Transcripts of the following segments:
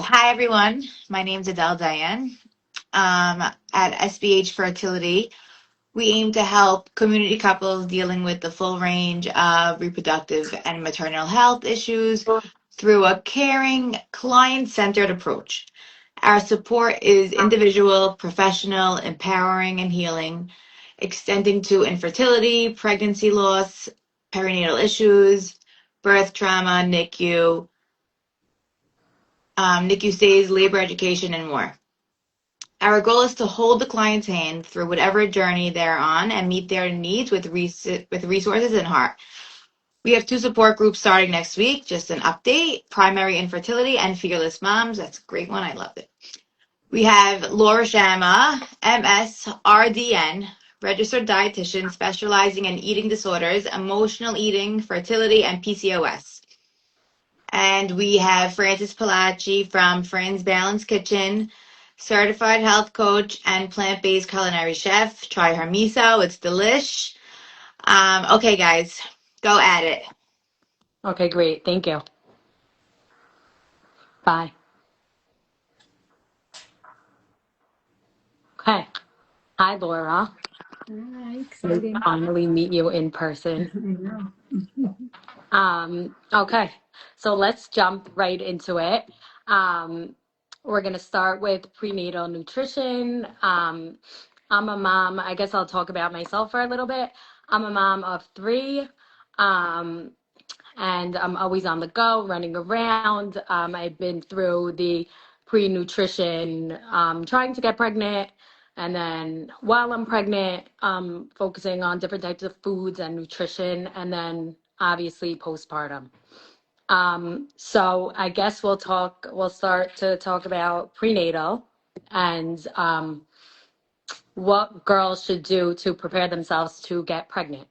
Hi, everyone. My name's Adele Diane. At SBH Fertility, we aim to help community couples dealing with the full range of reproductive and maternal health issues through a caring, client centered approach. Our support is individual, professional, empowering, and healing, extending to infertility, pregnancy loss, perinatal issues, birth trauma, NICU stays, labor education, and more. Our goal is to hold the client's hand through whatever journey they're on and meet their needs with resources and heart. We have 2 support groups starting next week. Just an update: Primary Infertility and Fearless Moms. That's a great one. I loved it. We have Laura Shammah, MS, RDN, registered dietitian specializing in eating disorders, emotional eating, fertility, and PCOS. And we have Frances Palacci from Fran's Balance Kitchen, certified health coach and plant-based culinary chef. Try her miso; it's delish. Okay, guys, go at it. Okay, great. Thank you. Bye. Okay. Hi, Laura. Hi, We exciting. finally meet you in person. I know. Okay, so let's jump right into it. We're going to start with prenatal nutrition. I'm a mom. I guess I'll talk about myself for a little bit. I'm a mom of 3. Um, and I'm always on the go, running around. I've been through the pre-nutrition, trying to get pregnant, and then while I'm pregnant, focusing on different types of foods and nutrition, and then obviously postpartum. So I guess we'll start to talk about prenatal and what girls should do to prepare themselves to get pregnant.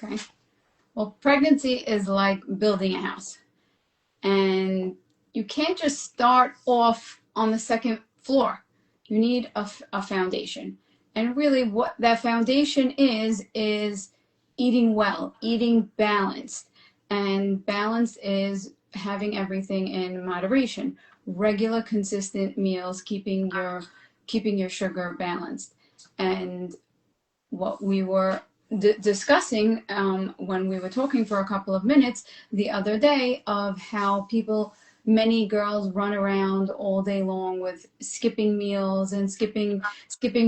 Okay. Well, pregnancy is like building a house, and you can't just start off on the second floor. You need a foundation. And really, what that foundation is eating well, eating balanced. And balance is having everything in moderation, regular, consistent meals, keeping your sugar balanced. And what we were discussing when we were talking for a couple of minutes the other day of how many girls run around all day long with skipping meals and skipping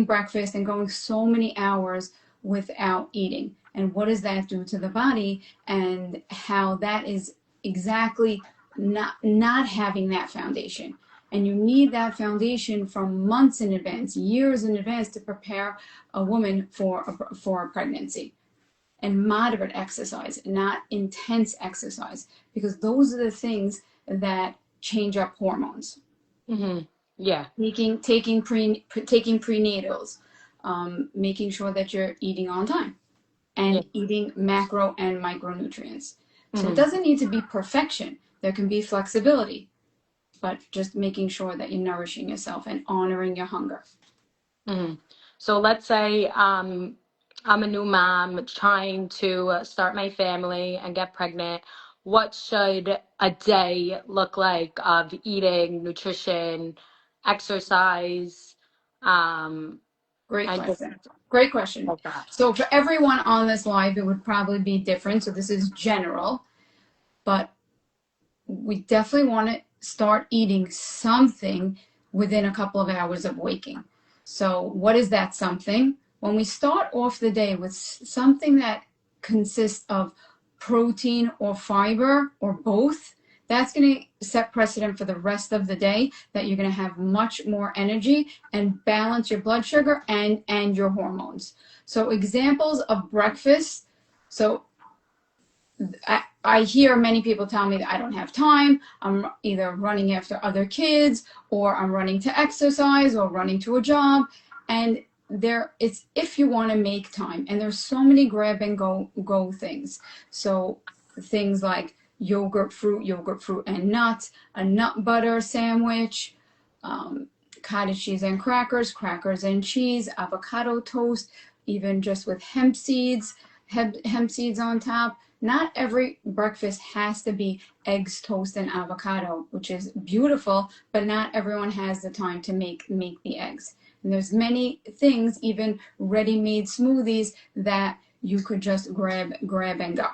breakfast and going so many hours without eating. And what does that do to the body, and how that is exactly not having that foundation. And you need that foundation from months in advance, years in advance, to prepare a woman for a pregnancy. And moderate exercise, not intense exercise, because those are the things that change up hormones. Mm-hmm. Yeah. Taking prenatals, making sure that you're eating on time, and Yeah. eating macro and micronutrients. So Mm-hmm. it doesn't need to be perfection. There can be flexibility, but just making sure that you're nourishing yourself and honoring your hunger. Mm-hmm. So let's say I'm a new mom trying to start my family and get pregnant. What should a day look like of eating, nutrition, exercise? Great I just question. Great question. like that. So for everyone on this live, it would probably be different. So this is general, but we definitely want to start eating something within a couple of hours of waking. So what is that something? When we start off the day with something that consists of protein or fiber or both, that's going to set precedent for the rest of the day, that you're going to have much more energy and balance your blood sugar and your hormones. So examples of breakfast. So I hear many people tell me that I don't have time. I'm either running after other kids, or I'm running to exercise, or running to a job. And it's if you want to make time. And there's so many grab and go things. So things like yogurt, fruit and nuts, a nut butter sandwich, cottage cheese and crackers and cheese, avocado toast, even just with hemp seeds, hemp seeds on top. Not every breakfast has to be eggs, toast, and avocado, which is beautiful, but not everyone has the time to make the eggs. And there's many things, even ready-made smoothies, that you could just grab and go.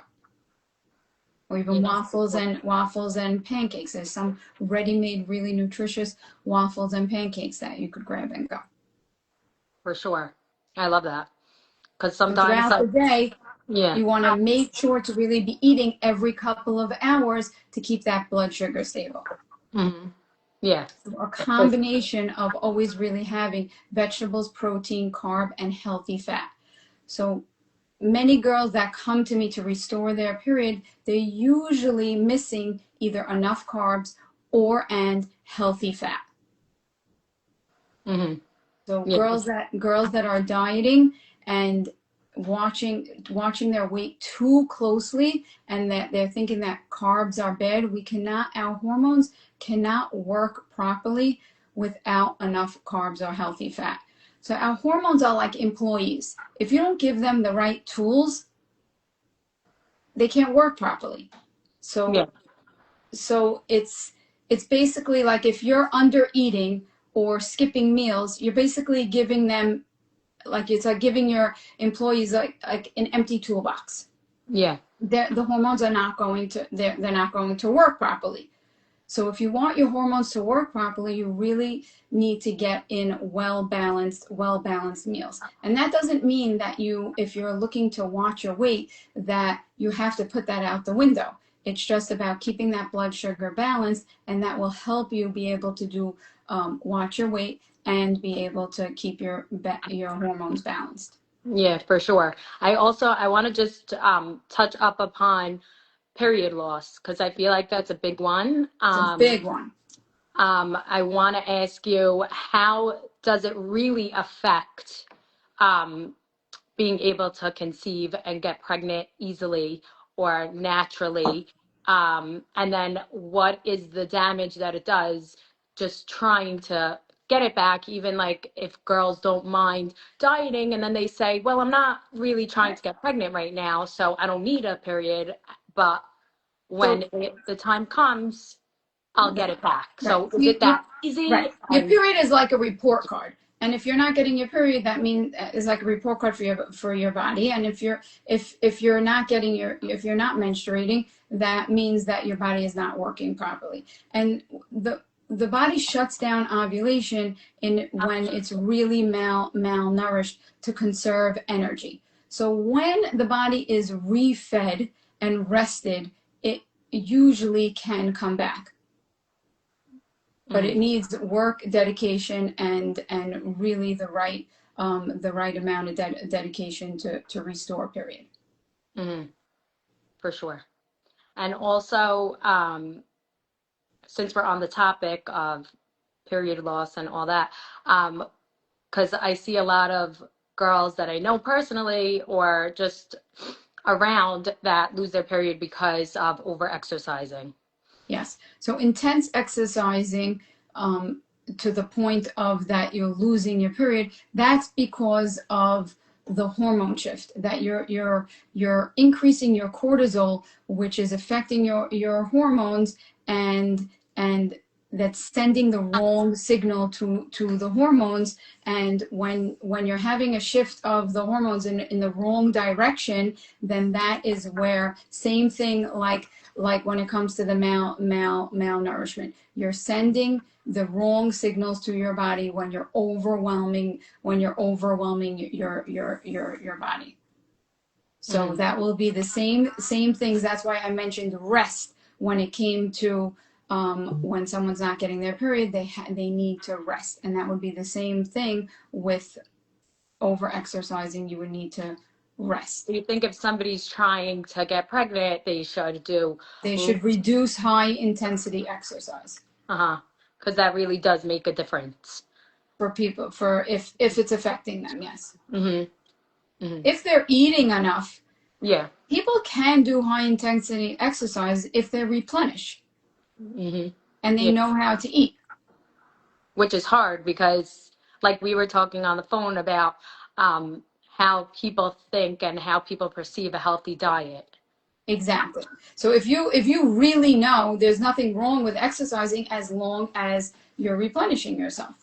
Or even waffles and pancakes. There's some ready-made, really nutritious waffles and pancakes that you could grab and go. For sure. I love that. Because So sometimes, throughout the like, day, yeah. you want to make sure to really be eating every couple of hours to keep that blood sugar stable. Mm-hmm. Yeah. So a combination of always really having vegetables, protein, carb, and healthy fat. So many girls that come to me to restore their period, they're usually missing either enough carbs and healthy fat. Mm-hmm. So Yeah. girls that are dieting and watching their weight too closely, and that they're thinking that carbs are bad, our hormones cannot work properly without enough carbs or healthy fat. So our hormones are like employees. If you don't give them the right tools, they can't work properly. Yeah. So it's basically like if you're under eating or skipping meals, you're basically giving them, like, it's like giving your employees like an empty toolbox. Yeah. The hormones are not going to they're not going to work properly. So if you want your hormones to work properly, you really need to get in well balanced meals. And that doesn't mean that if you're looking to watch your weight, that you have to put that out the window. It's just about keeping that blood sugar balanced, and that will help you be able to do watch your weight and be able to keep your hormones balanced. Yeah, for sure. I want to just touch up upon period loss because I feel like that's a big one. It's a big one. I want to ask you, how does it really affect um, being able to conceive and get pregnant easily or naturally? And then what is the damage that it does just trying to get it back, even like if girls don't mind dieting and then they say, well, I'm not really trying to get pregnant right now, so I don't need a period. But when So the time comes, I'll get it back. right. So is it that easy? Right. Your period is like a report card. And if you're not getting your period, that means is like a report card for your body. And if you're not menstruating, that means that your body is not working properly. And the body shuts down ovulation when it's really malnourished to conserve energy. So when the body is refed and rested, it usually can come back. But it needs work, dedication, and really the right amount of dedication to restore. Period. Mm-hmm. For sure. And also, since we're on the topic of period loss and all that, because I see a lot of girls that I know personally or just around that lose their period because of over exercising. Yes. So intense exercising to the point of that you're losing your period, that's because of the hormone shift, that you're increasing your cortisol, which is affecting your hormones, and that's sending the wrong signal to the hormones. And when you're having a shift of the hormones in the wrong direction, then that is where, same thing like when it comes to the malnourishment, you're sending the wrong signals to your body when you're overwhelming your body. So that will be the same things. That's why I mentioned rest when it came to when someone's not getting their period, they need to rest, and that would be the same thing with over exercising. You would need to rest. Do you think if somebody's trying to get pregnant, they should reduce high intensity exercise? Because that really does make a difference for people, for if it's affecting them. Yes. If they're eating enough, yeah, people can do high intensity exercise if they replenish and they know how to eat. Which is hard because, like we were talking on the phone about how people think and how people perceive a healthy diet. Exactly. So if you really know there's nothing wrong with exercising as long as you're replenishing yourself.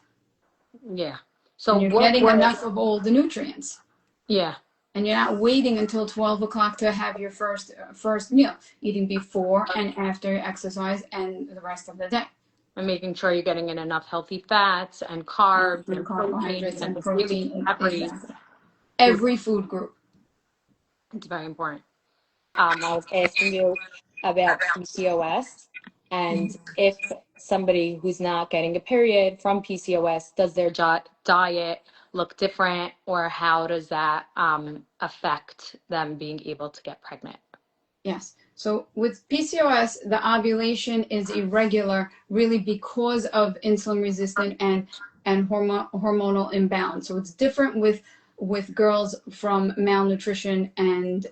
Yeah. So and you're getting enough of all the nutrients. Yeah. And you're not waiting until 12 o'clock to have your first meal, eating before and after exercise and the rest of the day. And making sure you're getting in enough healthy fats and carbs and carbohydrates and protein. Really Exactly. Every food group. It's very important. I was asking you about PCOS, and if somebody who's not getting a period from PCOS, does their diet look different, or how does that affect them being able to get pregnant? Yes. So with PCOS, the ovulation is irregular, really because of insulin resistant and hormonal imbalance. So it's different with girls from malnutrition and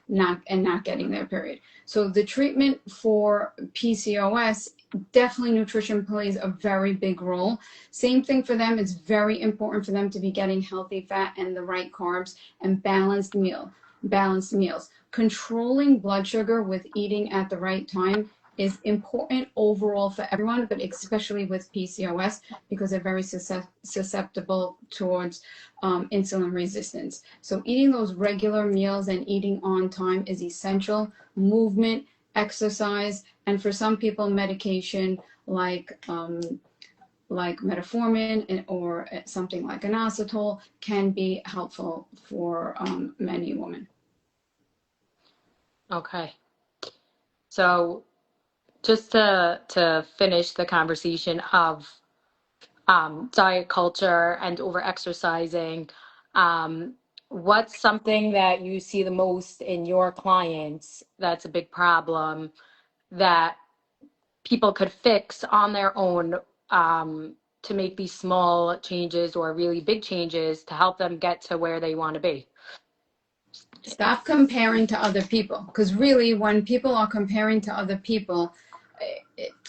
not getting their period. So the treatment for PCOS, definitely nutrition plays a very big role. Same thing for them. It's very important for them to be getting healthy fat and the right carbs and balanced meals. Controlling blood sugar with eating at the right time is important overall for everyone, but especially with PCOS because they're very susceptible towards insulin resistance. So eating those regular meals and eating on time is essential. Movement, exercise, and for some people, medication like metformin or something like inositol can be helpful for many women. Okay. So just to finish the conversation of diet culture and over exercising, what's something that you see the most in your clients that's a big problem that people could fix on their own, to make these small changes or really big changes to help them get to where they want to be? Stop comparing to other people, because really when people are comparing to other people,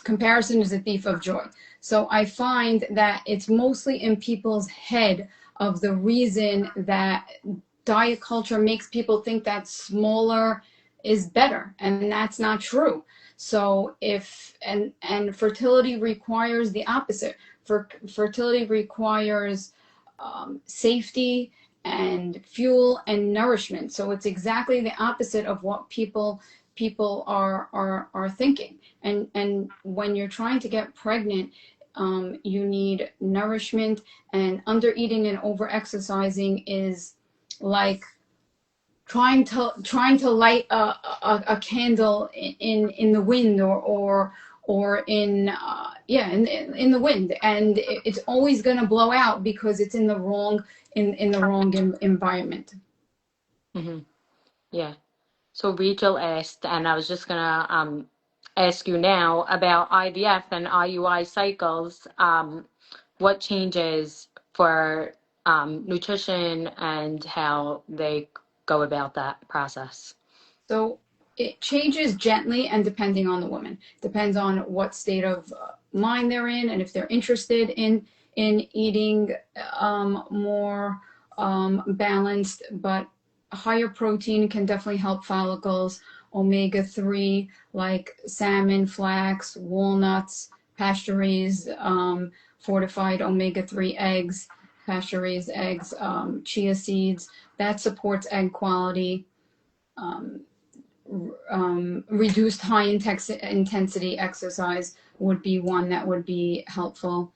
comparison is a thief of joy. So I find that it's mostly in people's head of the reason that diet culture makes people think that smaller is better, and that's not true. So if and fertility requires the opposite. Fertility requires safety and fuel and nourishment. So it's exactly the opposite of what people are thinking. And when you're trying to get pregnant, you need nourishment, and under eating and over exercising is like trying to light a candle in the wind or in the wind, and it's always going to blow out because it's in the wrong environment. Mm-hmm. Yeah. So Rachel asked, and I was just gonna ask you now about IVF and IUI cycles. What changes for nutrition and how they go about that process? So it changes gently and depending on the woman. Depends on what state of mind they're in and if they're interested in eating more balanced, but higher protein can definitely help follicles. Omega-3 like salmon, flax, walnuts, pasture-raised fortified omega-3 eggs, pasture-raised eggs, chia seeds. That supports egg quality. Reduced high intensity exercise would be one that would be helpful.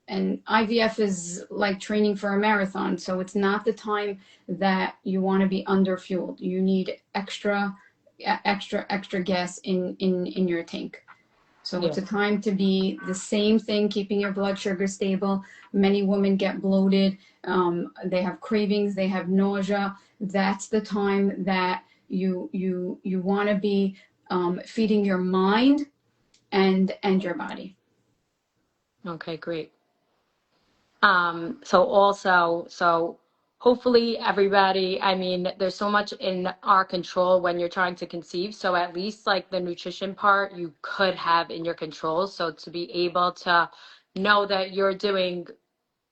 And IVF is like training for a marathon, so it's not the time that you want to be underfueled. You need extra gas in your tank. So It's a time to be the same thing, keeping your blood sugar stable. Many women get bloated. They have cravings. They have nausea. That's the time that you want to be feeding your mind and your body. Okay, great. So hopefully everybody, I mean, there's so much in our control when you're trying to conceive. So at least like the nutrition part you could have in your control. So to be able to know that you're doing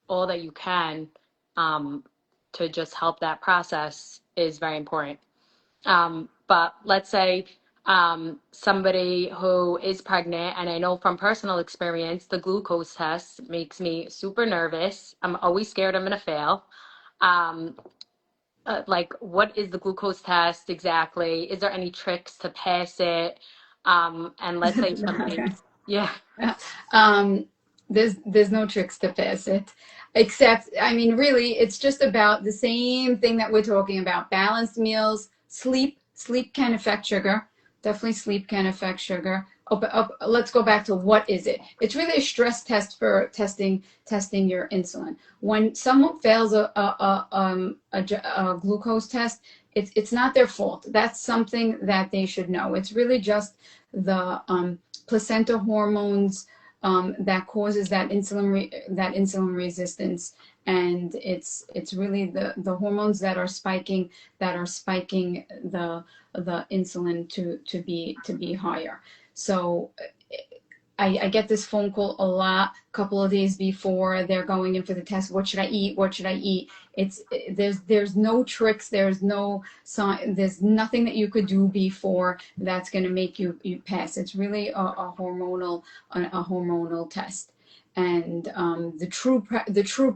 all that you can, to just help that process is very important. But let's say somebody who is pregnant, and I know from personal experience, the glucose test makes me super nervous. I'm always scared I'm going to fail. Um, like, what is the glucose test exactly? Is there any tricks to pass it? And let's say somebody, Okay. yeah. Um, there's no tricks to pass it, except, I mean, really, it's just about the same thing that we're talking about: balanced meals, sleep. Sleep can affect sugar. Definitely, sleep can affect sugar. Let's go back to what is it? It's really a stress test for testing your insulin. When someone fails a glucose test, it's not their fault. That's something that they should know. It's really just the placenta hormones that causes that insulin resistance, and it's really the hormones that are spiking the insulin to be higher. So I get this phone call a lot, a couple of days before they're going in for the test. What should I eat? What should I eat? There's no tricks. There's nothing that you could do before that's going to make you pass. It's really a hormonal test. And the true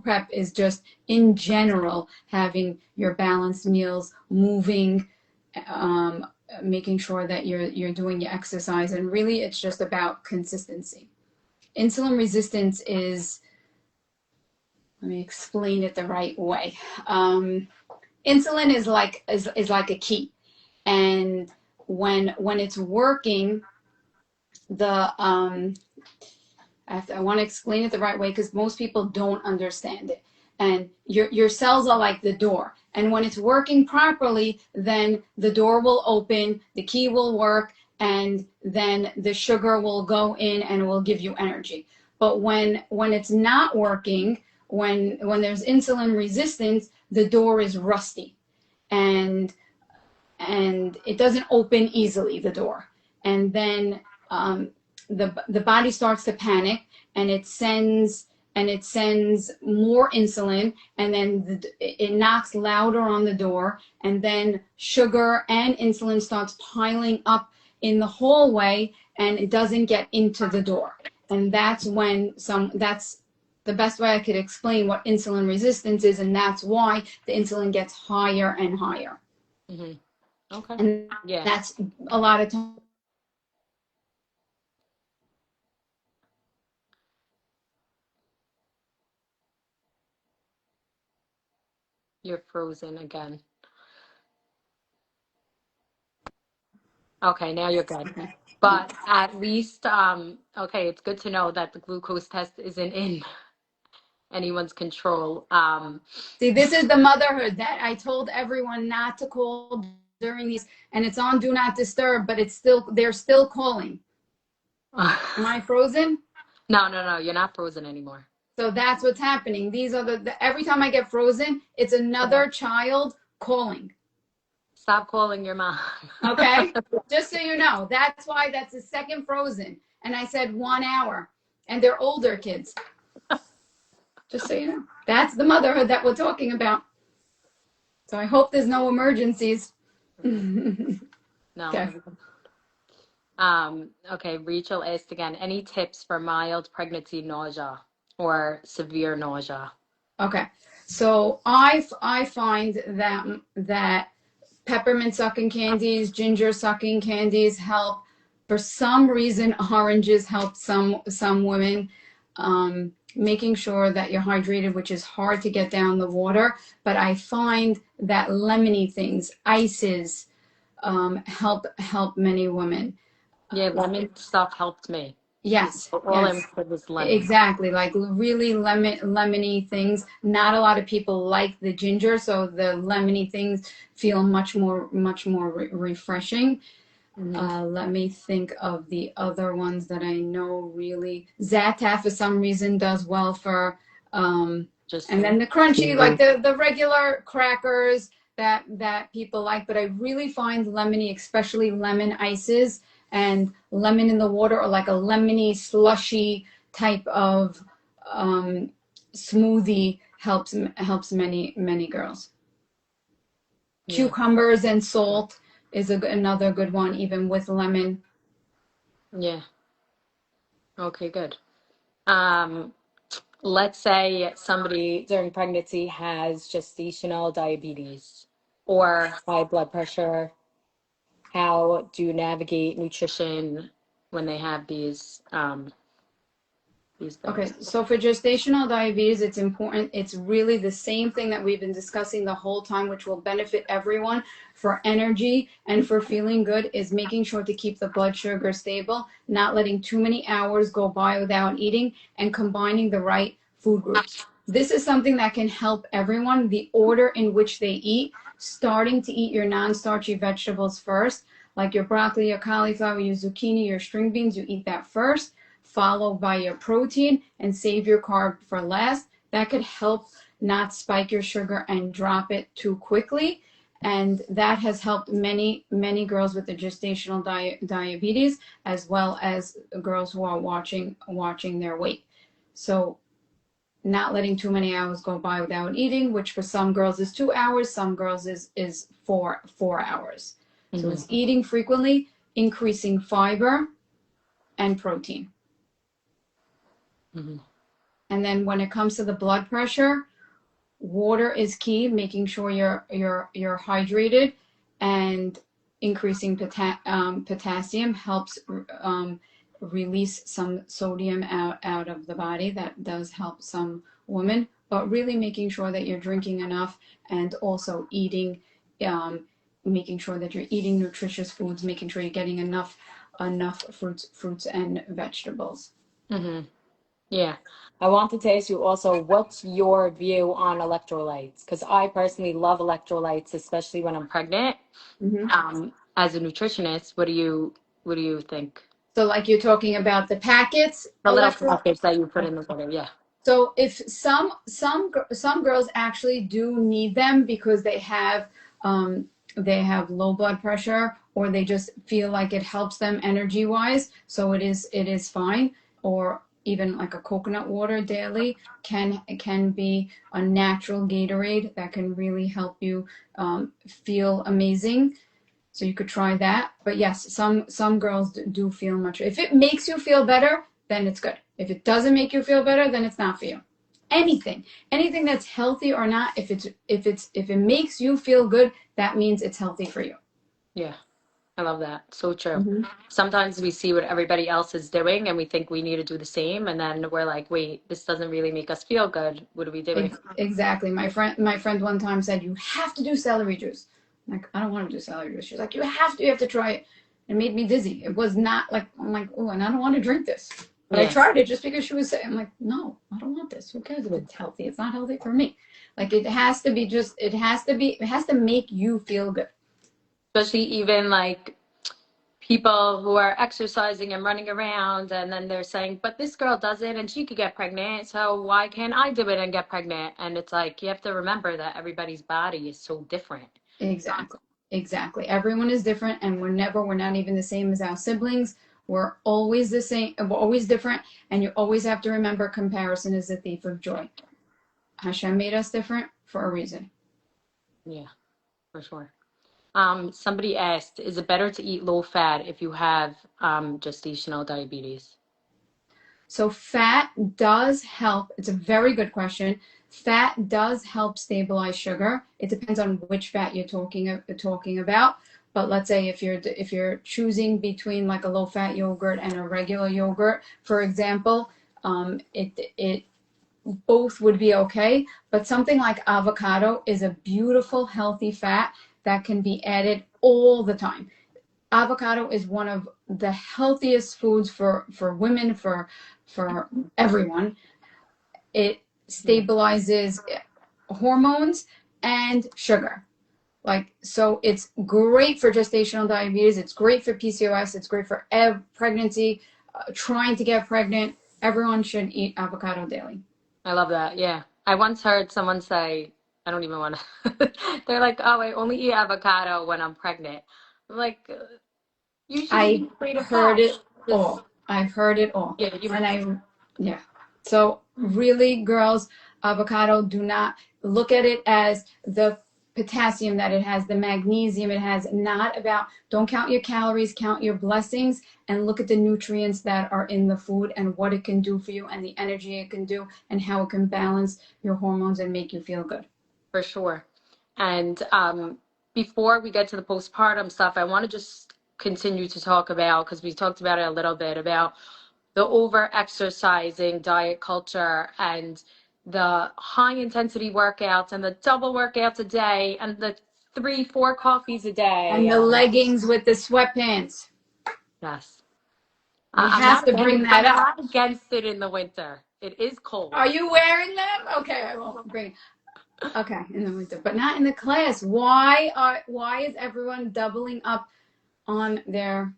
prep is just, in general, having your balanced meals, moving, making sure that you're doing your exercise, and really it's just about consistency. Insulin resistance is, let me explain it the right way. Insulin is like a key, and when it's working, I want to explain it the right way because most people don't understand it. And your cells are like the door. And when it's working properly, then the door will open, the key will work, and then the sugar will go in and will give you energy. But when it's not working, when there's insulin resistance, the door is rusty, and it doesn't open easily, the door. And then the body starts to panic, and it sends more insulin, and then it knocks louder on the door, and then sugar and insulin starts piling up in the hallway, and it doesn't get into the door. And that's the best way I could explain what insulin resistance is, and that's why the insulin gets higher and higher. Mm-hmm. Okay. And Yeah. that's a lot of times. You're frozen again. Okay, now you're good. But at least, okay, it's good to know that the glucose test isn't in anyone's control. See, this is the motherhood that I told everyone not to call during these, and it's on Do Not Disturb, but they're still calling. Am I frozen? No, you're not frozen anymore. So that's what's happening. These are every time I get frozen, it's another child calling. Stop calling your mom. Okay? Just so you know, that's why that's the second frozen. And I said 1 hour, and they're older kids. Just so you know, that's the motherhood that we're talking about. So I hope there's no emergencies. No. Okay. Okay, Rachel asked again, any tips for mild pregnancy nausea or severe nausea? Okay. So I find that peppermint sucking candies, ginger sucking candies help. For some reason, oranges help some women. Making sure that you're hydrated, which is hard to get down the water, but I find that lemony things, ices, help many women. Yeah, lemon stuff helped me. Yes, All I yes, put was lemon. exactly. Like really lemony things. Not a lot of people like the ginger, so the lemony things feel much more refreshing. Let me think of the other ones that I know really. Za'atar for some reason does well for, and then the crunchy, like the regular crackers that people like. But I really find lemony, especially lemon ices and lemon in the water, or like a lemony slushy type of smoothie helps many girls. Yeah. Cucumbers and salt is another good one, even with lemon. Yeah. Okay, good. Um, let's say somebody during pregnancy has gestational diabetes or high blood pressure. How do you navigate nutrition when they have these Okay, things? so for gestational diabetes, it's important. It's really the same thing that we've been discussing the whole time, which will benefit everyone for energy and for feeling good, is making sure to keep the blood sugar stable, not letting too many hours go by without eating, and combining the right food groups. This is something that can help everyone. The order in which they eat, starting to eat your non-starchy vegetables first, like your broccoli, your cauliflower, your zucchini, your string beans, you eat that first, followed by your protein, and save your carb for last. That could help not spike your sugar and drop it too quickly. And that has helped many, many girls with the gestational diabetes, as well as girls who are watching their weight. So not letting too many hours go by without eating, which for some girls is 2 hours, some girls is 4 hours. So it's eating frequently, increasing fiber and protein. Mm-hmm. And then when it comes to the blood pressure, water is key, making sure you're hydrated, and increasing potassium helps release some sodium out of the body. That does help some women, but really making sure that you're drinking enough, and also eating, making sure that you're eating nutritious foods, making sure you're getting enough fruits and vegetables. Mm-hmm. Yeah. I wanted to ask you also, what's your view on electrolytes? Because I personally love electrolytes, especially when I'm pregnant. Mm-hmm. As a nutritionist, what do you think? So like you're talking about the packets, The little packets that you put in the water, yeah. So if some girls actually do need them because they have low blood pressure, or they just feel like it helps them energy wise, so it is fine. Or even like a coconut water daily can be a natural Gatorade that can really help you feel amazing. So you could try that. But yes, some girls do feel much. If it makes you feel better, then it's good. If it doesn't make you feel better, then it's not for you. Anything that's healthy or not, if it makes you feel good, that means it's healthy for you. Yeah. I love that. So true. Mm-hmm. Sometimes we see what everybody else is doing and we think we need to do the same, and then we're like, wait, this doesn't really make us feel good. What are we doing? Exactly. My friend one time said, "You have to do celery juice." I'm like, I don't want to do celery juice. She's like, you have to try it. It made me dizzy. It was not like, I'm like, oh, and I don't want to drink this. But I Yeah. tried it just because she was saying. I'm like, no, I don't want this. Who cares if it's healthy? It's not healthy for me. Like it has to make you feel good. Especially even like people who are exercising and running around, and then they're saying, but this girl does it and she could get pregnant, so why can't I do it and get pregnant? And it's like, you have to remember that everybody's body is so different. Exactly. Everyone is different, and we're not even the same as our siblings. We're always the same. We're always different, and you always have to remember, comparison is the thief of joy. Hashem made us different for a reason. Yeah, for sure. Somebody asked, is it better to eat low fat if you have gestational diabetes? So fat does help. It's a very good question. Fat does help stabilize sugar. It depends on which fat you're talking about. But let's say if you're choosing between like a low fat yogurt and a regular yogurt, for example, it both would be okay. But something like avocado is a beautiful, healthy fat that can be added all the time. Avocado is one of the healthiest foods for women, for everyone. It stabilizes hormones and sugar. So it's great for gestational diabetes. It's great for PCOS. It's great for pregnancy, trying to get pregnant. Everyone should eat avocado daily. I love that. Yeah. I once heard someone say, I don't even want to, they're like, oh, I only eat avocado when I'm pregnant. I'm like, you should I eat straight of heard fat. it all. I've heard it all. Yeah, Yeah. So really, girls, avocado, do not look at it as potassium that it has, the magnesium it has. Not about, don't count your calories, count your blessings, and look at the nutrients that are in the food and what it can do for you and the energy it can do and how it can balance your hormones and make you feel good. For sure. And before we get to the postpartum stuff, I want to just continue to talk about, because we talked about it a little bit, about the over exercising diet culture and the high intensity workouts and the double workouts a day and the 3-4 coffees a day. And the leggings with the sweatpants. Yes. We I'm have not to against, bring that I'm up. not against it in the winter. It is cold. Are you wearing them? Okay, I won't bring. Okay, in the winter, but not in the class. Why is everyone doubling up on their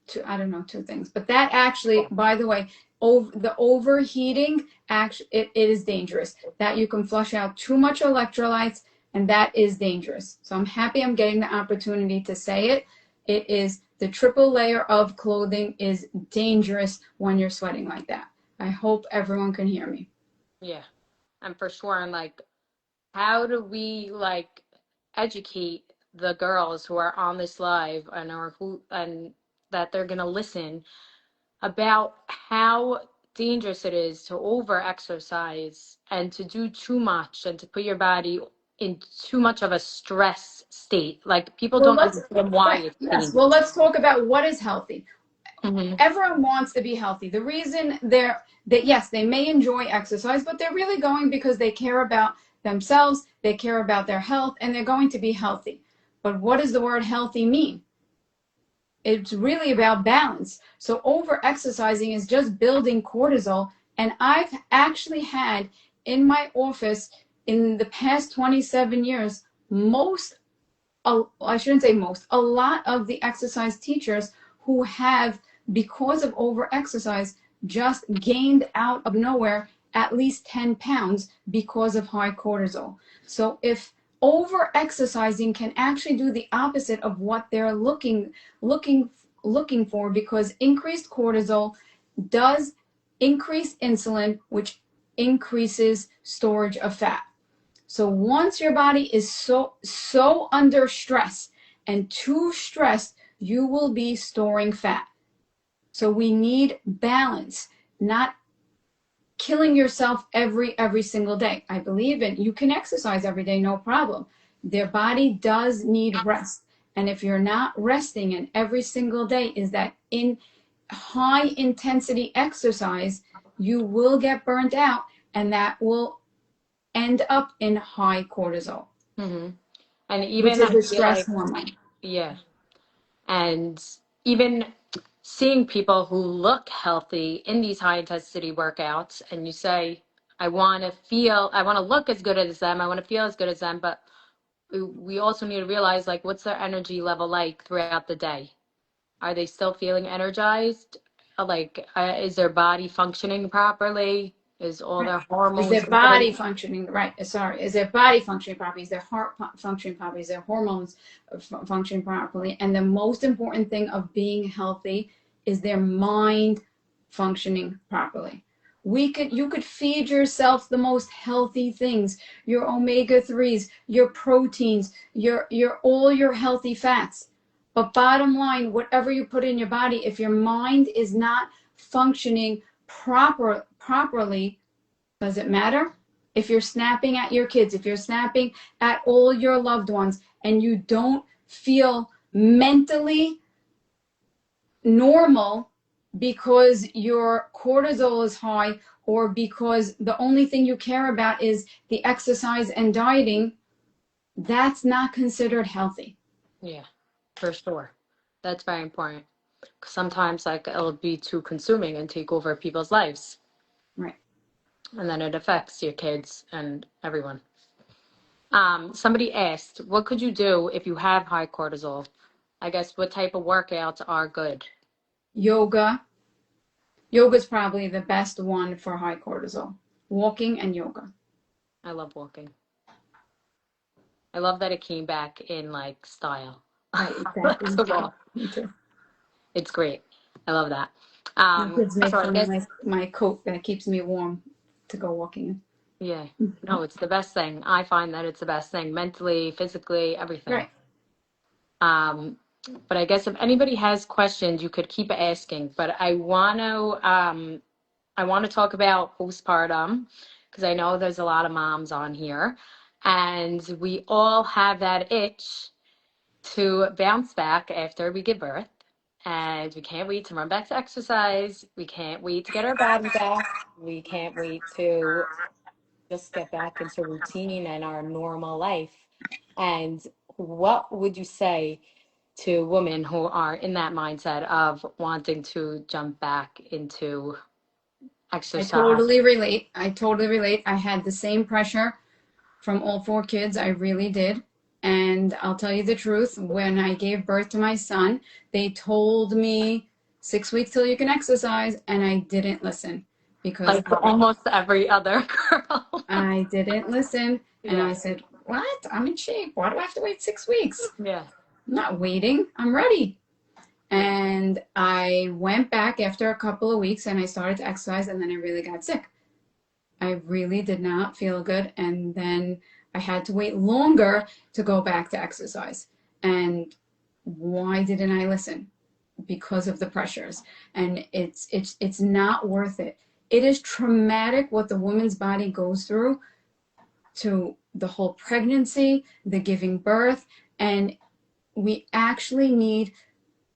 two things? But that actually, by the way, the overheating, actually, it is dangerous. That you can flush out too much electrolytes, and that is dangerous. So I'm happy I'm getting the opportunity to say it. It is, the triple layer of clothing is dangerous when you're sweating like that. I hope everyone can hear me. Yeah. And for sure, and like, how do we like educate the girls who are on this live and that they're gonna listen about how dangerous it is to over exercise and to do too much and to put your body in too much of a stress state? Like, people Well, don't understand why it's yes. Well, dangerous. let's talk about what is healthy. Mm-hmm. Everyone wants to be healthy. The reason yes, they may enjoy exercise, but they're really going because they care about themselves, they care about their health, and they're going to be healthy. But what does the word healthy mean? It's really about balance. So over exercising is just building cortisol. And I've actually had in my office in the past 27 years, I shouldn't say most, a lot of the exercise teachers who have, because of over exercise, just gained out of nowhere at least 10 pounds because of high cortisol. So if over exercising can actually do the opposite of what they're looking for, because increased cortisol does increase insulin, which increases storage of fat. So once your body is so under stress and too stressed, you will be storing fat. So we need balance, not killing yourself every single day. I believe you can exercise every day, no problem. Their body does need rest. And if you're not resting, and every single day is that in high intensity exercise, you will get burnt out, and that will end up in high cortisol, Mm-hmm. And which even is I a feel stress like, hormone. yeah. And even seeing people who look healthy in these high intensity workouts, and you say, I want to look as good as them, I want to feel as good as them, but we also need to realize, like, what's their energy level like throughout the day? Are they still feeling energized? Is their body functioning properly? Is all Right. their Is hormones their in body place? functioning right? Sorry. Is their body functioning properly? Is their heart functioning properly? Is their hormones functioning properly? And the most important thing of being healthy is their mind functioning properly. You could feed yourself the most healthy things, your omega-3s, your proteins, your all your healthy fats. But bottom line, whatever you put in your body, if your mind is not functioning properly, does it matter? If you're snapping at your kids, if you're snapping at all your loved ones, and you don't feel mentally normal because your cortisol is high, or because the only thing you care about is the exercise and dieting, that's not considered healthy. Yeah, for sure. That's very important. 'Cause sometimes, like, it'll be too consuming and take over people's lives, Right. and then it affects your kids and everyone. Somebody asked, what could you do if you have high cortisol? I guess, what type of workouts are good? Yoga. Yoga is probably the best one for high cortisol. Walking and yoga. I love walking. I love that it came back in, like, style. Right, exactly. To walk. Me too. It's great. I love that. My kids make So I fun of guess, my coat that keeps me warm to go walking in. Yeah. No, it's the best thing. I find that it's the best thing, mentally, physically, everything. Right. Um, but I guess if anybody has questions, you could keep asking. But I want to talk about postpartum because I know there's a lot of moms on here, and we all have that itch to bounce back after we give birth. And we can't wait to run back to exercise. We can't wait to get our body back. We can't wait to just get back into routine and our normal life. And what would you say to women who are in that mindset of wanting to jump back into I exercise? totally relate. I totally relate. I had the same pressure from all four kids. I really did. And I'll tell you the truth, when I gave birth to my son, they told me 6 weeks till you can exercise, and I didn't listen because Like almost every other girl. I didn't listen. And Yeah, I said, what? I'm in shape. Why do I have to wait 6 weeks? yeah, I'm not waiting. I'm ready. yeah, And I went back after a couple of weeks and I started to exercise, and then I really got sick. I really did not feel good. And then I had to wait longer to go back to exercise. And why didn't I listen? Because of the pressures. And it's not worth it. It is traumatic what the woman's body goes through to the whole pregnancy, the giving birth, and we actually need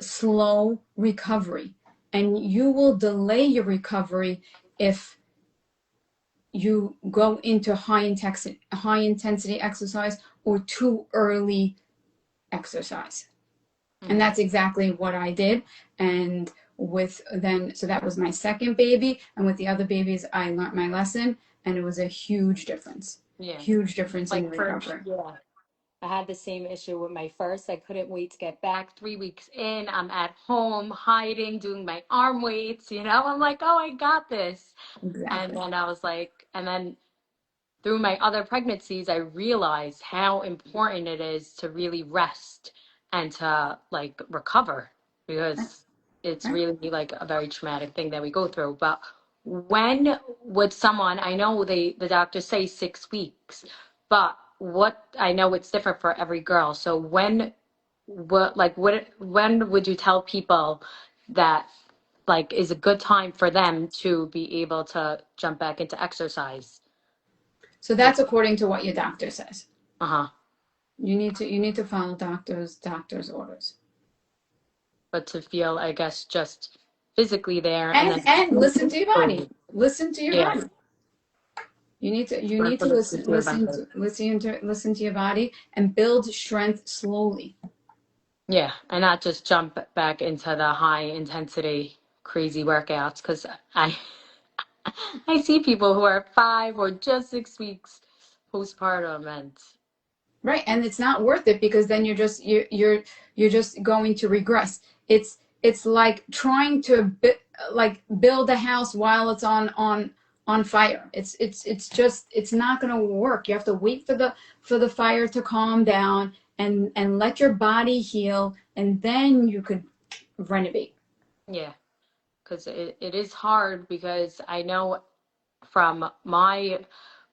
slow recovery. And you will delay your recovery if you go into high intensity exercise or too early exercise. And hmm, that's exactly what I did. And so that was my second baby. And with the other babies, I learned my lesson, and it was a huge difference. yeah. Huge difference in Like for recovery. yeah. I had the same issue with my first. I couldn't wait to get back. 3 weeks in, I'm at home hiding, doing my arm weights, I'm like, oh, I got this. And Exactly. then I was like, and then through my other pregnancies, I realized how important it is to really rest and to like recover Right. because it's Right. really like a very traumatic thing that we go through. But when would someone, I know the doctors say 6 weeks, but what I know it's different for every girl. So when would you tell people that like is a good time for them to be able to jump back into exercise? So that's according to what your doctor says. Uh-huh. You need to follow doctor's orders. But to feel, I guess, just physically there and And then listen to your body. Listen to your yeah, body. You need to work listen with your listen body. to listen to your body and build strength slowly. Yeah, and not just jump back into the high intensity crazy workouts because I I see people who are 5 or just 6 weeks postpartum and Right, and it's not worth it because then you're just going to regress. It's like trying to build a house while it's on fire. It's not going to work. You have to wait for the fire to calm down and let your body heal, and then you could renovate. yeah, because it is hard because I know from my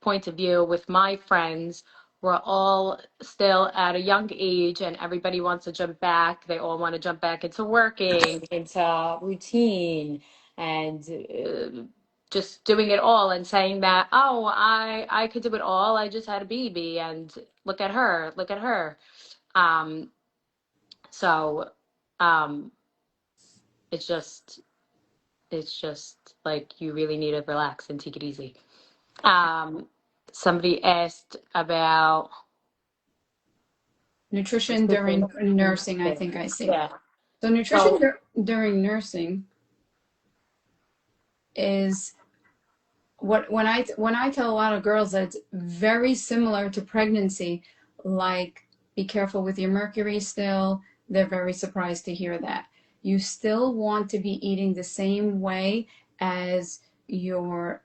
point of view with my friends, we're all still at a young age and everybody wants to jump back. They all want to jump back into working, into routine, and just doing it all and saying that, oh, I could do it all. I just had a baby and look at her, look at her. Um, so um, it's just it's just like you really need to relax and take it easy. Um, Somebody asked about Nutrition nutrition. during nursing, I think I see. Yeah. So nutrition So during nursing is when I tell a lot of girls that it's very similar to pregnancy, like be careful with your mercury still, they're very surprised to hear that. You still want to be eating the same way as your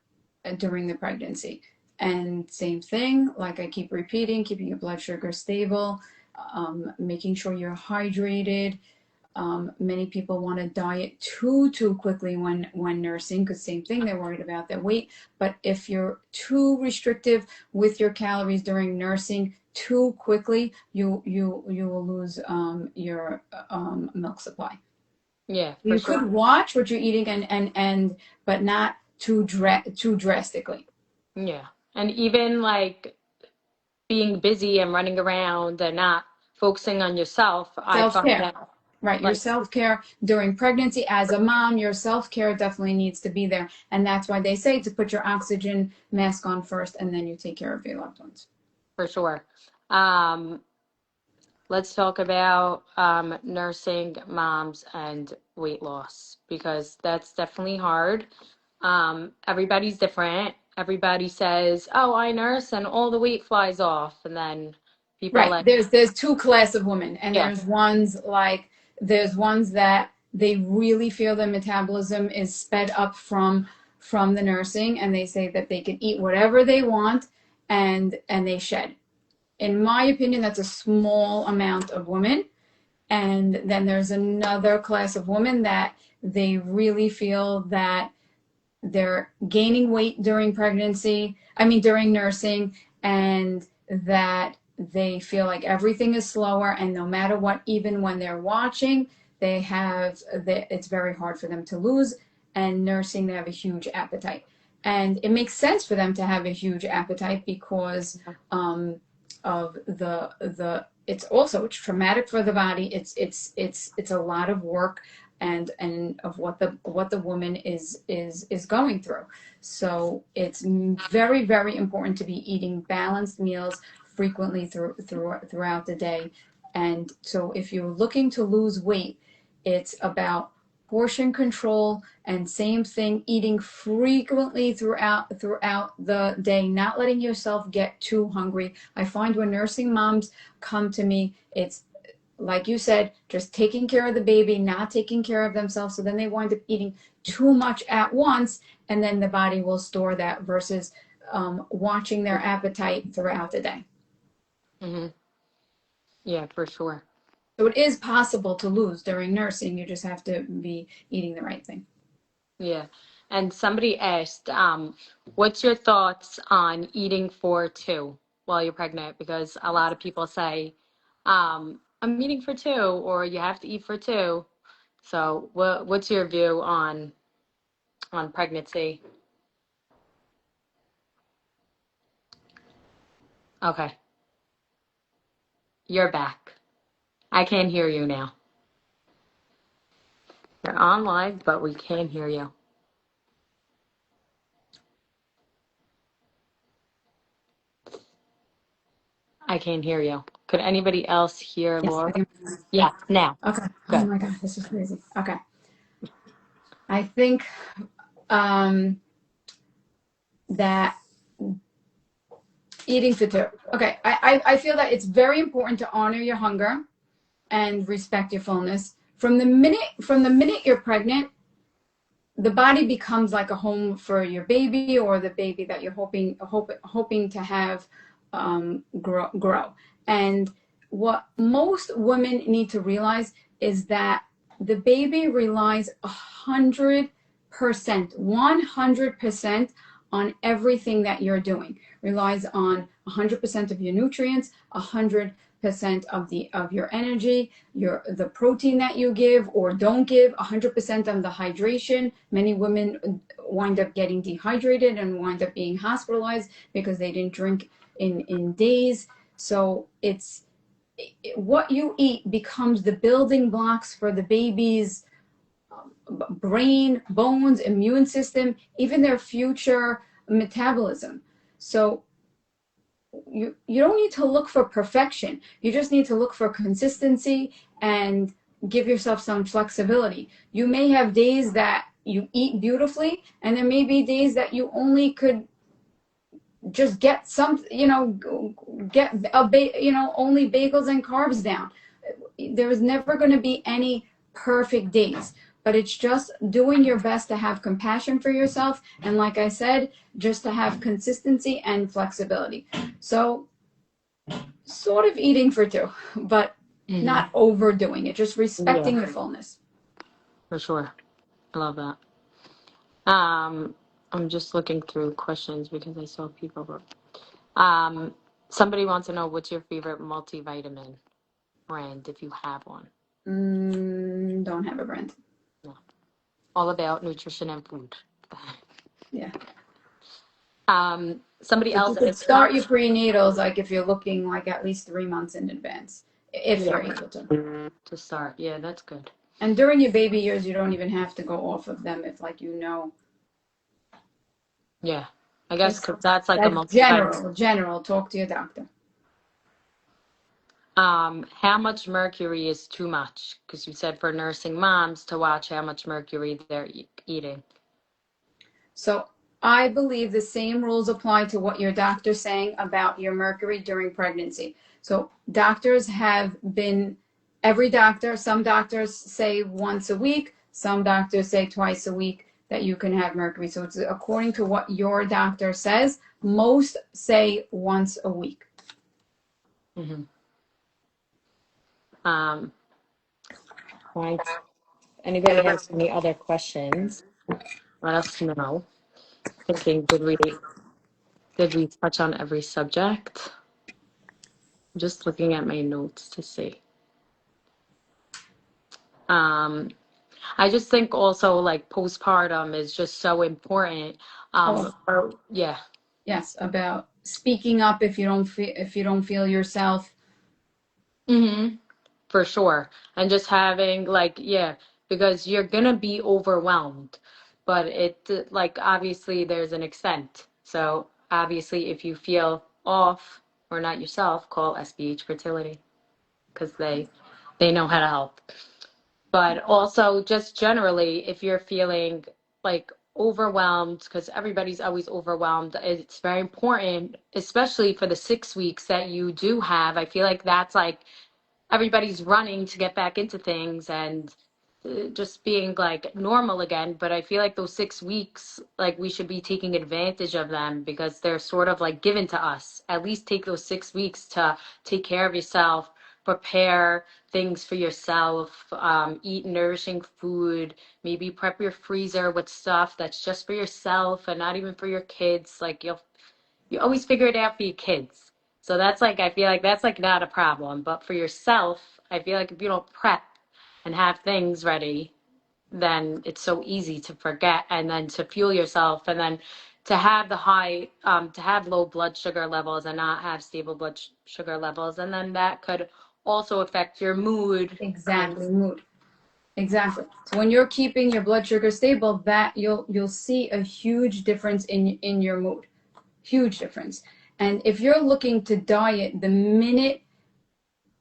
during the pregnancy. And same thing, like I keep repeating, keeping your blood sugar stable, making sure you're hydrated, Many people want to diet too quickly when nursing, because same thing, they're worried about their weight. But if you're too restrictive with your calories during nursing too quickly, you will lose your milk supply. Yeah, for You could sure. watch what you're eating and but not too drastically. Yeah. And even like being busy and running around and not focusing on yourself, I find Self-care. that Right, your like self-care during pregnancy as a mom, your self-care definitely needs to be there. And that's why they say to put your oxygen mask on first and then you take care of your loved ones. for sure. Um, let's talk about nursing moms and weight loss because that's definitely hard. Everybody's different. Everybody says, "Oh, I nurse and all the weight flies off," and then people Right. like, There's two class of women, and yeah, there's ones that they really feel their metabolism is sped up from the nursing, and they say that they can eat whatever they want and they shed. In my opinion, that's a small amount of women. And then there's another class of women that they really feel that they're gaining weight during pregnancy, during nursing, and that they feel like everything is slower, and no matter what, even when they're watching, it's very hard for them to lose. And nursing, they have a huge appetite. And it makes sense for them to have a huge appetite because of it's traumatic for the body. It's a lot of work and of what the woman is going through. So it's very, very important to be eating balanced meals frequently throughout the day. And so if you're looking to lose weight, it's about portion control, and same thing, eating frequently throughout the day, not letting yourself get too hungry. I find when nursing moms come to me, it's like you said, just taking care of the baby, not taking care of themselves. So then they wind up eating too much at once, and then the body will store that versus watching their appetite throughout the day. hmm yeah, for sure. So it is possible to lose during nursing. You just have to be eating the right thing. Yeah. And somebody asked, what's your thoughts on eating for two while you're pregnant? Because a lot of people say, I'm eating for two, or you have to eat for two. So what's your view on pregnancy? Okay, you're back. I can't hear you now. You're on live, but we can't hear you. I can't hear you. Could anybody else hear Yes, I Laura? can. Yeah, now. Okay. Oh Good. my God, this is crazy. Okay. I think um, that eating for two. Okay. I feel that it's very important to honor your hunger and respect your fullness. From the minute you're pregnant, the body becomes like a home for your baby or the baby that you're hoping to have grow. And what most women need to realize is that the baby relies 100% on everything that you're doing. Relies on 100% of your nutrients, 100% of your energy, the protein that you give or don't give, 100% of the hydration. Many women wind up getting dehydrated and wind up being hospitalized because they didn't drink in days. So what you eat becomes the building blocks for the baby's brain, bones, immune system, even their future metabolism. So you don't need to look for perfection. You just need to look for consistency and give yourself some flexibility. You may have days that you eat beautifully, and there may be days that you only could just get some, get only bagels and carbs down. There is never going to be any perfect days, but it's just doing your best to have compassion for yourself, and like I said, just to have consistency and flexibility. So sort of eating for two, but not overdoing it, just respecting Yeah, the fullness. for sure. I love that. I'm just looking through questions because I saw people wrote. Somebody wants to know what's your favorite multivitamin brand if you have one. Don't have a brand. No. All about nutrition and food. Yeah. Somebody But else you could is start your prenatals like if you're looking like at least 3 months in advance, if yeah, you're able to. to start. Yeah, that's good. And during your baby years, you don't even have to go off of them if, like, you know. Yeah, I guess because that's like a That's multivitamin. general. Talk to your doctor. How much mercury is too much? Because you said for nursing moms to watch how much mercury they're eating. So I believe the same rules apply to what your doctor's saying about your mercury during pregnancy. So doctors have been, every doctor, some doctors say once a week, some doctors say twice a week that you can have mercury. So it's according to what your doctor says. Most say once a week. Mm-hmm. Right. Anybody has any other questions? Let us know. Thinking, did we touch on every subject? I'm just looking at my notes to see. Um, I just think also like postpartum is just so important. Oh, Yeah, yes, about speaking up if you don't feel yourself. for sure. And just having like, yeah, because you're gonna be overwhelmed, but like obviously there's an extent. So obviously if you feel off or not yourself, call SBH Fertility because they know how to help. But also just generally if you're feeling like overwhelmed, because everybody's always overwhelmed, it's very important, especially for the 6 weeks that you do have. I feel like that's like everybody's running to get back into things and just being like normal again. But I feel like those 6 weeks, like we should be taking advantage of them because they're sort of like given to us. At least take those 6 weeks to take care of yourself, prepare things for yourself, eat nourishing food, maybe prep your freezer with stuff that's just for yourself and not even for your kids. Like you always figure it out for your kids. So that's like, I feel like that's like not a problem. But for yourself, I feel like if you don't prep and have things ready, then it's so easy to forget and then to fuel yourself and then to have to have low blood sugar levels and not have stable blood sugar levels. And then that could also affect your mood. Exactly, mood. Exactly. So when you're keeping your blood sugar stable, that you'll see a huge difference in your mood. Huge difference. And if you're looking to diet the minute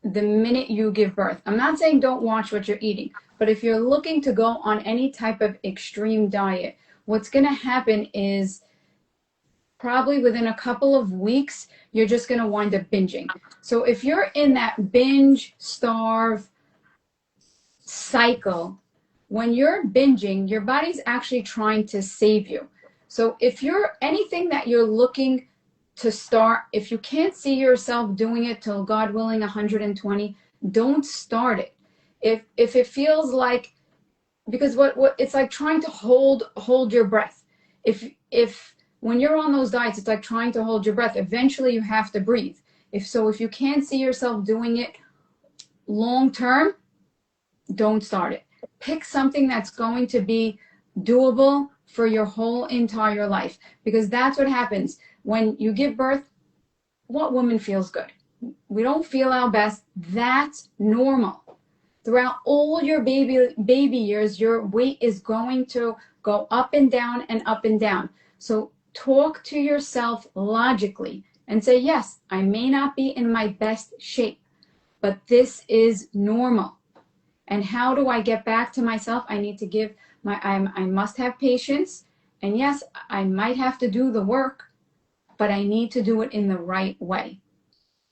you give birth, I'm not saying don't watch what you're eating, but if you're looking to go on any type of extreme diet, what's going to happen is probably within a couple of weeks, you're just going to wind up binging. So if you're in that binge, starve cycle, when you're binging, your body's actually trying to save you. So if you're anything that you're looking to start, if you can't see yourself doing it till God willing 120, don't start it. If it feels like, because what it's like trying to hold your breath. If when you're on those diets, it's like trying to hold your breath. Eventually you have to breathe. If you can't see yourself doing it long term, don't start it. Pick something that's going to be doable for your whole entire life, because that's what happens when you give birth. What woman feels good? We don't feel our best. That's normal. Throughout all your baby years, your weight is going to go up and down and up and down. So talk to yourself logically and say, yes, I may not be in my best shape, but this is normal. And how do I get back to myself? I need to I must have patience. And yes, I might have to do the work, but I need to do it in the right way.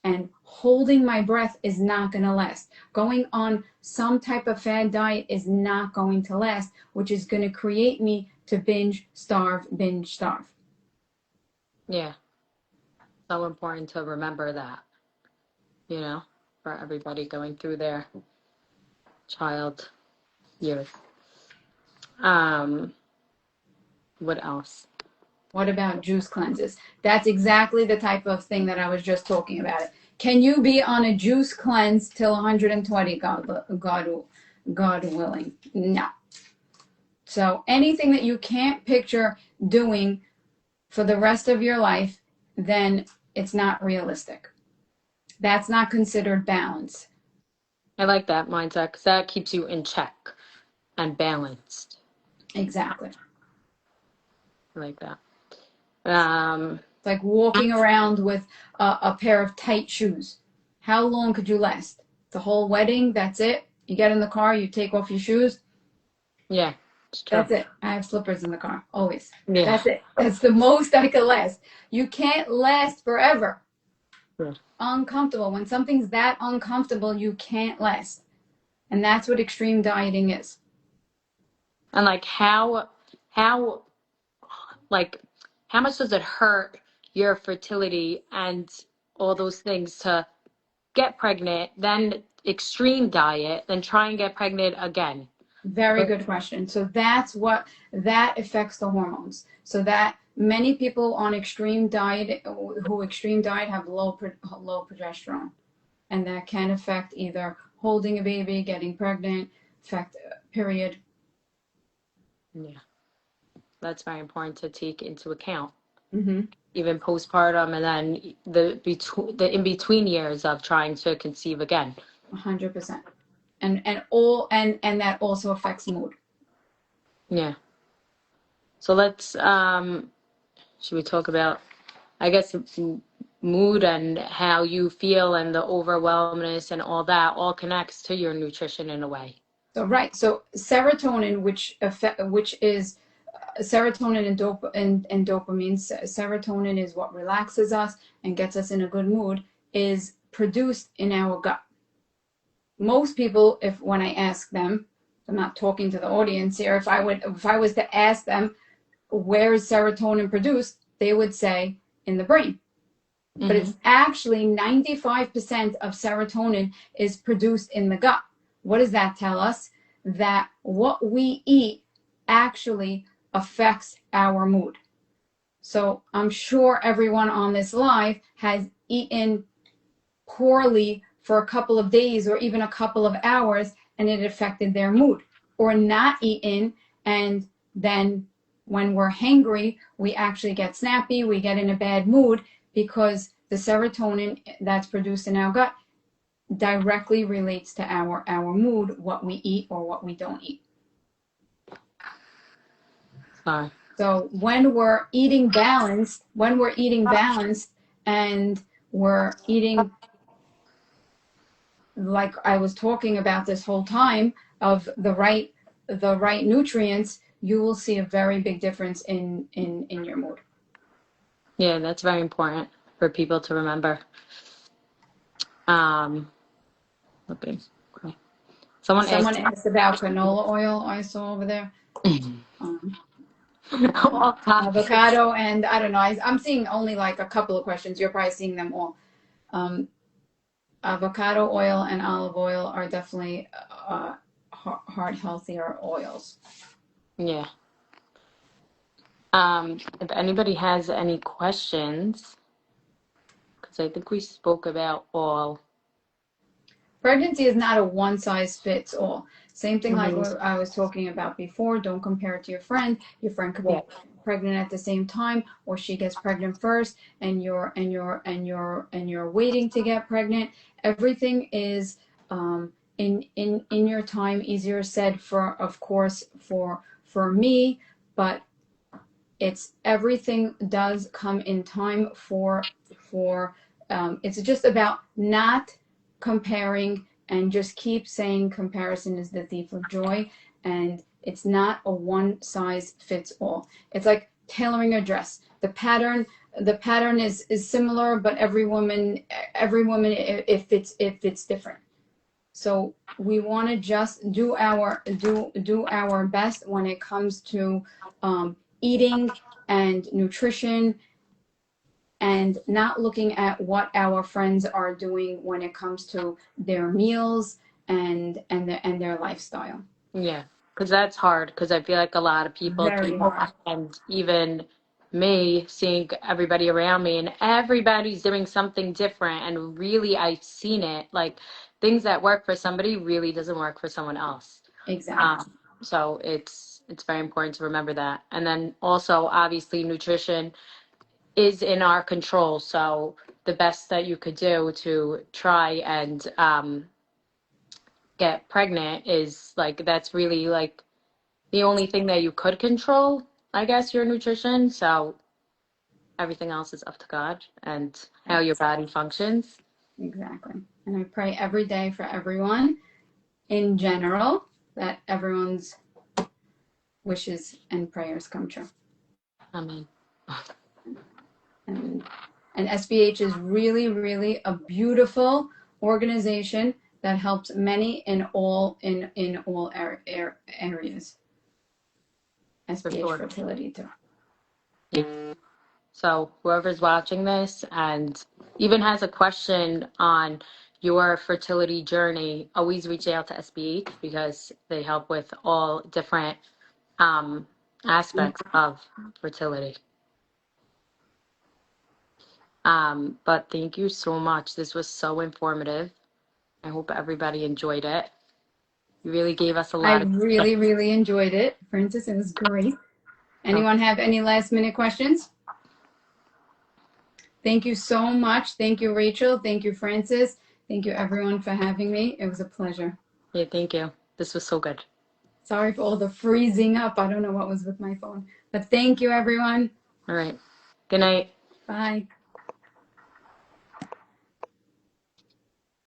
And holding my breath is not going to last. Going on some type of fad diet is not going to last, which is going to create me to binge, starve, binge, starve. Yeah. So important to remember that, you know, for everybody going through their child years. What else? What about juice cleanses? That's exactly the type of thing that I was just talking about. Can you be on a juice cleanse till 120, God willing? No. So anything that you can't picture doing for the rest of your life, then it's not realistic. That's not considered balance. I like that mindset because that keeps you in check and balanced. Exactly. I like that. It's like walking around with a pair of tight shoes. How long could you last? The whole wedding, that's it? You get in the car, you take off your shoes. Yeah, it's true. That's it. I have slippers in the car, always. Yeah. That's it. That's the most I could last. You can't last forever. Yeah. Uncomfortable. When something's that uncomfortable, you can't last. And that's what extreme dieting is. And like how much does it hurt your fertility and all those things to get pregnant, then extreme diet, then try and get pregnant again? Very good question. So that affects the hormones. So that many people on extreme diet have low progesterone, and that can affect either holding a baby, getting pregnant, affect period. Yeah, that's very important to take into account. Mm-hmm. Even postpartum, and then the in between years of trying to conceive again. 100%. And that also affects mood. Yeah. So let's should we talk about, I guess, mood and how you feel and the overwhelmness and all that all connects to your nutrition in a way. So right. So serotonin, which is serotonin and dopamine. Serotonin is what relaxes us and gets us in a good mood, is produced in our gut. Most people, when I ask them, I'm not talking to the audience here, if I was to ask them where is serotonin produced, they would say in the brain. Mm-hmm. But it's actually 95% of serotonin is produced in the gut. What does that tell us? That what we eat actually affects our mood. So I'm sure everyone on this live has eaten poorly for a couple of days or even a couple of hours, and it affected their mood. Or not eaten, and then when we're hangry, we actually get snappy, we get in a bad mood, because the serotonin that's produced in our gut directly relates to our mood, what we eat or what we don't eat. So when we're eating balanced, and we're eating like I was talking about this whole time, of the right nutrients, you will see a very big difference in your mood. Yeah, that's very important for people to remember. Okay. Someone asked about canola oil. I saw over there. Avocado, and I don't know. I'm seeing only like a couple of questions. You're probably seeing them all. Avocado oil and olive oil are definitely heart healthier oils. Yeah. If anybody has any questions, because I think we spoke about all. Pregnancy is not a one size fits all. Same thing like what I was talking about before. Don't compare it to your friend. Your friend could be pregnant at the same time, or she gets pregnant first, and you're waiting to get pregnant. Everything is in your time. Easier said, of course for me, but it's everything does come in time for it's just about not comparing, and just keep saying comparison is the thief of joy, and it's not a one size fits all. It's like tailoring a dress. The pattern is similar, but every woman if it's different. So we want to just do our best when it comes to eating and nutrition, and not looking at what our friends are doing when it comes to their meals and their lifestyle. Yeah, because that's hard. Because I feel like a lot of people Very think, hard. and even me, seeing everybody around me, and everybody's doing something different. And really, I've seen it. Like things that work for somebody really doesn't work for someone else. Exactly. So it's very important to remember that. And then also, obviously, nutrition is in our control. So the best that you could do to try and get pregnant is like that's really like the only thing that you could control, I guess, your nutrition. So everything else is up to God and how your body functions. Exactly. And I pray every day for everyone in general that everyone's wishes and prayers come true. Amen. And, and SBH is really, really a beautiful organization that helps many in all areas. For SBH sure. fertility too. Yeah. So whoever's watching this and even has a question on your fertility journey, always reach out to SBH because they help with all different aspects of fertility. But thank you so much. This was so informative. I hope everybody enjoyed it. You really gave us a I lot of really, really enjoyed it. Frances, it was great. Anyone have any last minute questions? Thank you so much. Thank you, Rachel. Thank you, Frances. Thank you, everyone, for having me. It was a pleasure. Yeah, thank you. This was so good. Sorry for all the freezing up. I don't know what was with my phone. But thank you, everyone. All right. Good night. Bye.